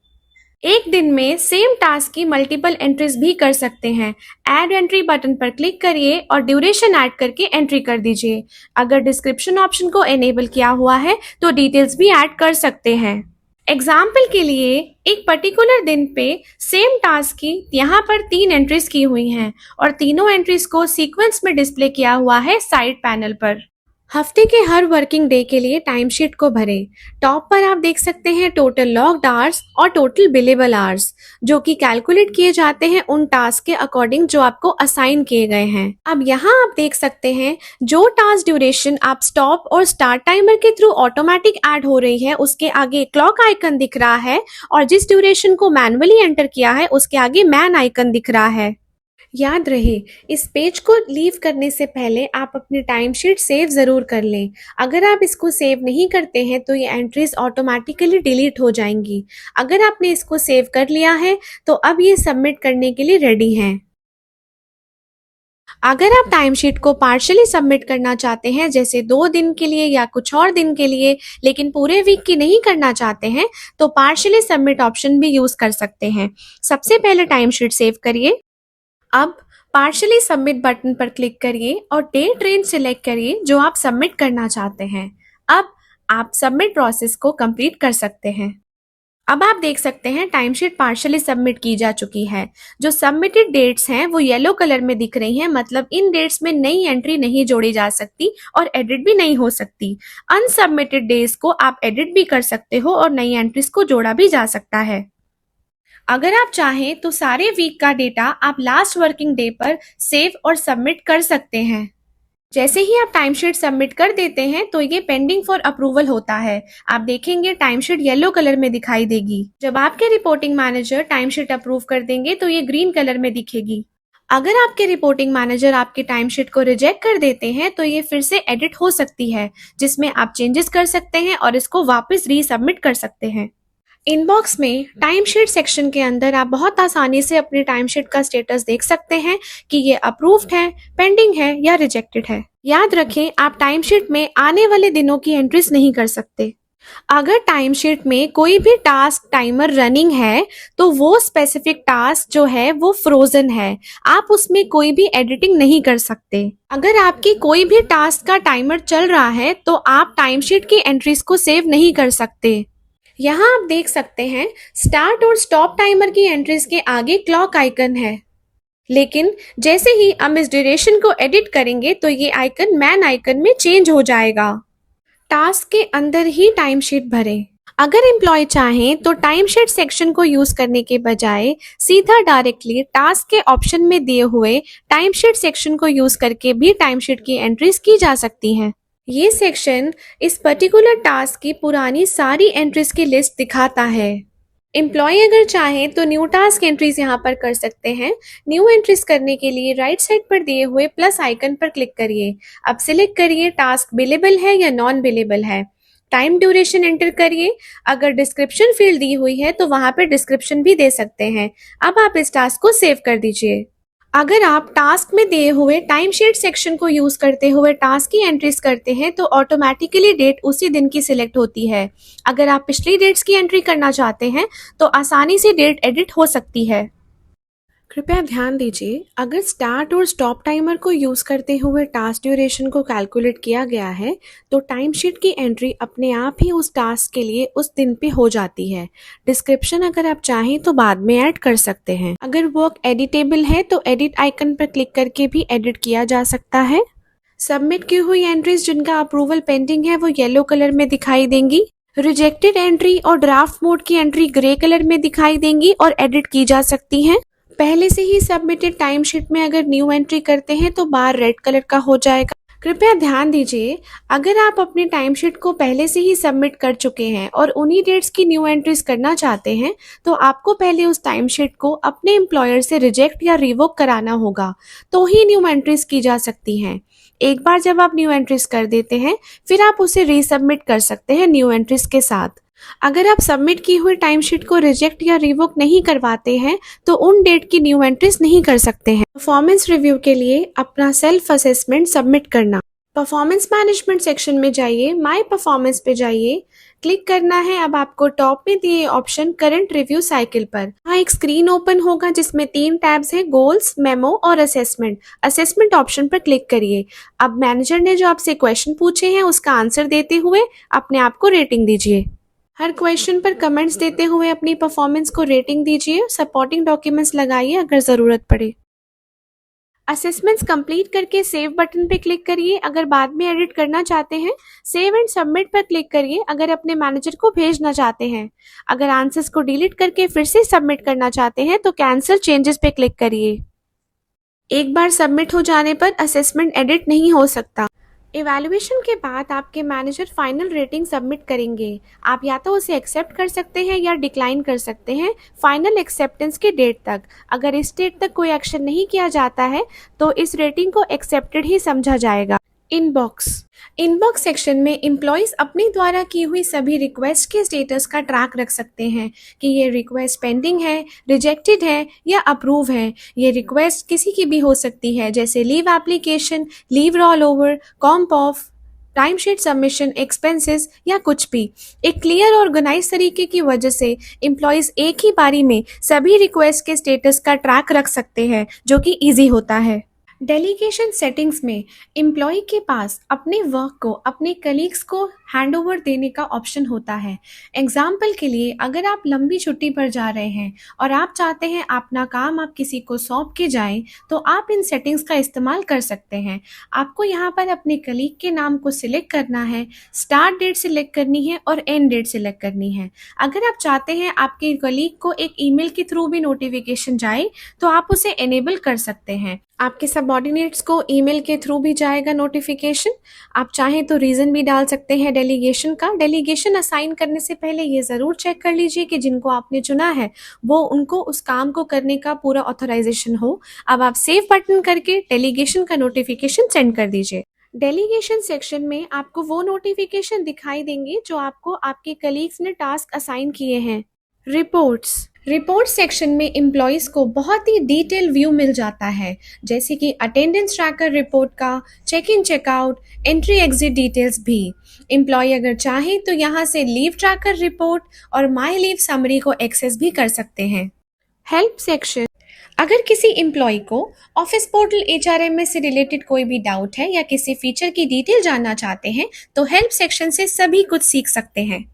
एक दिन में सेम टास्क की मल्टीपल एंट्रीज भी कर सकते हैं। ऐड एंट्री बटन पर क्लिक करिए और ड्यूरेशन ऐड करके एंट्री कर दीजिए। अगर डिस्क्रिप्शन ऑप्शन को एनेबल किया हुआ है तो डिटेल्स भी ऐड कर सकते हैं। एग्जाम्पल के लिए एक पर्टिकुलर दिन पे सेम टास्क की यहाँ पर 3 एंट्रीज की हुई हैं और तीनों एंट्रीज को सीक्वेंस में डिस्प्ले किया हुआ है साइड पैनल पर। हफ्ते के हर वर्किंग डे के लिए टाइम शीट को भरें। टॉप पर आप देख सकते हैं टोटल लॉग्ड आवर्स और टोटल बिलेबल आवर्स, जो कि कैलकुलेट किए जाते हैं उन टास्क के अकॉर्डिंग जो आपको असाइन किए गए हैं। अब यहाँ आप देख सकते हैं जो टास्क ड्यूरेशन आप स्टॉप और स्टार्ट टाइमर के थ्रू ऑटोमेटिक ऐड हो रही है उसके आगे क्लॉक आइकन दिख रहा है और जिस ड्यूरेशन को मैनुअली एंटर किया है उसके आगे मैन आइकन दिख रहा है। याद रहे, इस पेज को लीव करने से पहले आप अपनी टाइम शीट सेव जरूर कर लें। अगर आप इसको सेव नहीं करते हैं तो ये एंट्रीज ऑटोमेटिकली डिलीट हो जाएंगी। अगर आपने इसको सेव कर लिया है तो अब ये सबमिट करने के लिए रेडी हैं। अगर आप टाइम शीट को पार्शियली सबमिट करना चाहते हैं, जैसे 2 दिन के लिए या कुछ और दिन के लिए, लेकिन पूरे वीक की नहीं करना चाहते हैं, तो पार्शियली सबमिट ऑप्शन भी यूज कर सकते हैं। सबसे पहले टाइम शीट सेव करिए। अब पार्शली सबमिट बटन पर क्लिक करिए और डेट रेंज सिलेक्ट करिए जो आप सबमिट करना चाहते हैं। अब आप सबमिट प्रोसेस को कंप्लीट कर सकते हैं। अब आप देख सकते हैं टाइमशीट पार्शली सबमिट की जा चुकी है। जो सबमिटेड डेट्स हैं वो येलो कलर में दिख रही हैं, मतलब इन डेट्स में नई एंट्री नहीं जोड़ी जा सकती और एडिट भी नहीं हो सकती। अनसबमिटेड डेज को आप एडिट भी कर सकते हो और नई एंट्रीज को जोड़ा भी जा सकता है। अगर आप चाहें तो सारे वीक का डेटा आप लास्ट वर्किंग डे पर सेव और सबमिट कर सकते हैं। जैसे ही आप टाइमशीट सबमिट कर देते हैं तो ये पेंडिंग फॉर अप्रूवल होता है। आप देखेंगे टाइमशीट येलो कलर में दिखाई देगी। जब आपके रिपोर्टिंग मैनेजर टाइमशीट अप्रूव कर देंगे तो ये ग्रीन कलर में दिखेगी। अगर आपके रिपोर्टिंग मैनेजर आपकी टाइमशीट को रिजेक्ट कर देते हैं तो ये फिर से एडिट हो सकती है, जिसमें आप चेंजेस कर सकते हैं और इसको वापस रीसबमिट कर सकते हैं। इनबॉक्स में टाइमशीट सेक्शन के अंदर आप बहुत आसानी से अपनी टाइमशीट का स्टेटस देख सकते हैं कि ये अप्रूव्ड है, पेंडिंग है या रिजेक्टेड है। याद रखें, आप टाइमशीट में आने वाले दिनों की एंट्रीज नहीं कर सकते। अगर टाइमशीट में कोई भी टास्क टाइमर रनिंग है तो वो स्पेसिफिक टास्क जो है वो फ्रोजन है, आप उसमें कोई भी एडिटिंग नहीं कर सकते। अगर आपकी कोई भी टास्क का टाइमर चल रहा है तो आप टाइमशीट की एंट्रीज को सेव नहीं कर सकते। यहाँ आप देख सकते हैं स्टार्ट और स्टॉप टाइमर की एंट्रीज के आगे क्लॉक आइकन है, लेकिन जैसे ही हम इस ड्यूरेशन को एडिट करेंगे तो ये आइकन मैन आइकन में चेंज हो जाएगा। टास्क के अंदर ही टाइमशीट भरें। अगर एम्प्लॉय चाहें तो टाइमशीट सेक्शन को यूज करने के बजाय सीधा डायरेक्टली टास्क के ऑप्शन में दिए हुए टाइमशीट सेक्शन को यूज करके भी टाइमशीट की एंट्रीज की जा सकती हैं। ये सेक्शन इस पर्टिकुलर टास्क की पुरानी सारी एंट्रीज की लिस्ट दिखाता है। एम्प्लॉय अगर चाहें तो न्यू टास्क एंट्रीज यहाँ पर कर सकते हैं। न्यू एंट्रीज करने के लिए राइट साइड पर दिए हुए प्लस आइकन पर क्लिक करिए। अब सिलेक्ट करिए टास्क बिलेबल है या नॉन बिलेबल है। टाइम ड्यूरेशन एंटर करिए। अगर डिस्क्रिप्शन फील्ड दी हुई है तो वहां पर डिस्क्रिप्शन भी दे सकते हैं। अब आप इस टास्क को सेव कर दीजिए। अगर आप टास्क में दिए हुए टाइमशीट सेक्शन को यूज करते हुए टास्क की एंट्रीज करते हैं तो ऑटोमेटिकली डेट उसी दिन की सिलेक्ट होती है। अगर आप पिछली डेट्स की एंट्री करना चाहते हैं तो आसानी से डेट एडिट हो सकती है। कृपया ध्यान दीजिए, अगर स्टार्ट और स्टॉप टाइमर को यूज करते हुए टास्क ड्यूरेशन को कैलकुलेट किया गया है तो टाइमशीट की एंट्री अपने आप ही उस टास्क के लिए उस दिन पे हो जाती है। डिस्क्रिप्शन अगर आप चाहें तो बाद में ऐड कर सकते हैं। अगर वर्क एडिटेबल है तो एडिट आइकन पर क्लिक करके भी एडिट किया जा सकता है। सबमिट की हुई एंट्रीज जिनका अप्रूवल पेंडिंग है वो येलो कलर में दिखाई देंगी। रिजेक्टेड एंट्री और ड्राफ्ट मोड की एंट्री ग्रे कलर में दिखाई देंगी और एडिट की जा सकती हैं। पहले से ही सबमिटेड टाइमशीट में अगर न्यू एंट्री करते हैं तो बार रेड कलर का हो जाएगा। कृपया ध्यान दीजिए, अगर आप अपनी टाइमशीट को पहले से ही सबमिट कर चुके हैं और उन्हीं डेट्स की न्यू एंट्रीज करना चाहते हैं तो आपको पहले उस टाइमशीट को अपने एम्प्लॉयर से रिजेक्ट या रिवोक कराना होगा, तो ही न्यू एंट्रीज की जा सकती हैं। एक बार जब आप न्यू एंट्रीज कर देते हैं फिर आप उसे रीसबमिट कर सकते हैं न्यू एंट्रीज के साथ। अगर आप सबमिट की हुई टाइमशीट को रिजेक्ट या रिवोक नहीं करवाते हैं तो उन डेट की न्यू एंट्रीज नहीं कर सकते हैं। परफॉर्मेंस रिव्यू के लिए अपना सेल्फ असेसमेंट सबमिट करना। परफॉर्मेंस मैनेजमेंट सेक्शन में जाइए, माय परफॉर्मेंस पे जाइए, क्लिक करना है अब आपको टॉप में दिए ऑप्शन करंट रिव्यू साइकिल पर। यहाँ एक स्क्रीन ओपन होगा जिसमें 3 टैब्स हैं, गोल्स, मेमो और असेसमेंट। असेसमेंट ऑप्शन पर क्लिक करिए। अब मैनेजर ने जो आपसे क्वेश्चन पूछे हैं उसका आंसर देते हुए अपने आप को रेटिंग दीजिए। हर क्वेश्चन पर कमेंट्स देते हुए अपनी परफॉर्मेंस को रेटिंग दीजिए। सपोर्टिंग डॉक्यूमेंट्स लगाइए अगर जरूरत पड़े। असेसमेंट्स कंप्लीट करके सेव बटन पे क्लिक करिए अगर बाद में एडिट करना चाहते हैं। सेव एंड सबमिट पर क्लिक करिए अगर अपने मैनेजर को भेजना चाहते हैं। अगर आंसर्स को डिलीट करके फिर से सबमिट करना चाहते हैं तो कैंसिल चेंजेस पे क्लिक करिए। एक बार सबमिट हो जाने पर असेसमेंट एडिट नहीं हो सकता। इवैल्यूएशन के बाद आपके मैनेजर फाइनल रेटिंग सबमिट करेंगे। आप या तो उसे एक्सेप्ट कर सकते हैं या डिक्लाइन कर सकते हैं फाइनल एक्सेप्टेंस की डेट तक। अगर इस डेट तक कोई एक्शन नहीं किया जाता है तो इस रेटिंग को एक्सेप्टेड ही समझा जाएगा। इनबॉक्स सेक्शन में एम्प्लॉइज अपने द्वारा की हुई सभी रिक्वेस्ट के स्टेटस का ट्रैक रख सकते हैं कि ये रिक्वेस्ट पेंडिंग है, रिजेक्टेड है या अप्रूव है। ये रिक्वेस्ट किसी की भी हो सकती है, जैसे leave application, leave roll over, comp off, time sheet submission, expenses या कुछ भी। एक क्लियर और ऑर्गेनाइज तरीके की वजह से एम्प्लॉयज एक ही बारी में सभी रिक्वेस्ट के स्टेटस का ट्रैक रख सकते हैं, जो कि ईजी होता है। डेलीगेशन सेटिंग्स में एम्प्लॉय के पास अपने वर्क को अपने कलीग्स को हैंडओवर देने का ऑप्शन होता है। एग्जाम्पल के लिए, अगर आप लंबी छुट्टी पर जा रहे हैं और आप चाहते हैं अपना काम आप किसी को सौंप के जाएं, तो आप इन सेटिंग्स का इस्तेमाल कर सकते हैं। आपको यहाँ पर अपने कलीग के नाम को सिलेक्ट करना है, स्टार्ट डेट सिलेक्ट करनी है और एंड डेट सिलेक्ट करनी है। अगर आप चाहते हैं आपके कलीग को एक ईमेल के थ्रू भी नोटिफिकेशन जाए, तो आप उसे एनेबल कर सकते हैं। आपके सबऑर्डिनेट्स को ईमेल के थ्रू भी जाएगा नोटिफिकेशन। आप चाहें तो रीज़न भी डाल सकते हैं डेलीगेशन का। डेलीगेशन असाइन करने से पहले ये ज़रूर चेक कर लीजिए कि जिनको आपने चुना है वो उनको उस काम को करने का पूरा ऑथराइजेशन हो। अब आप सेव बटन करके डेलीगेशन का नोटिफिकेशन सेंड कर दीजिए। डेलीगेशन सेक्शन में आपको वो नोटिफिकेशन दिखाई देंगे जो आपको आपके कलीग्स ने टास्क असाइन किए हैं। रिपोर्ट सेक्शन में एम्प्लॉयज़ को बहुत ही डिटेल व्यू मिल जाता है, जैसे कि अटेंडेंस ट्रैकर रिपोर्ट का, check in checkout, entry exit details भी। एम्प्लॉय अगर चाहे तो यहाँ से लीव ट्रैकर रिपोर्ट और माई लीव समरी को एक्सेस भी कर सकते हैं। हेल्प सेक्शन, अगर किसी एम्प्लॉय को ऑफिस पोर्टल HRMS से रिलेटेड कोई भी डाउट है या किसी फीचर की डिटेल जानना चाहते हैं, तो हेल्प सेक्शन से सभी कुछ सीख सकते हैं।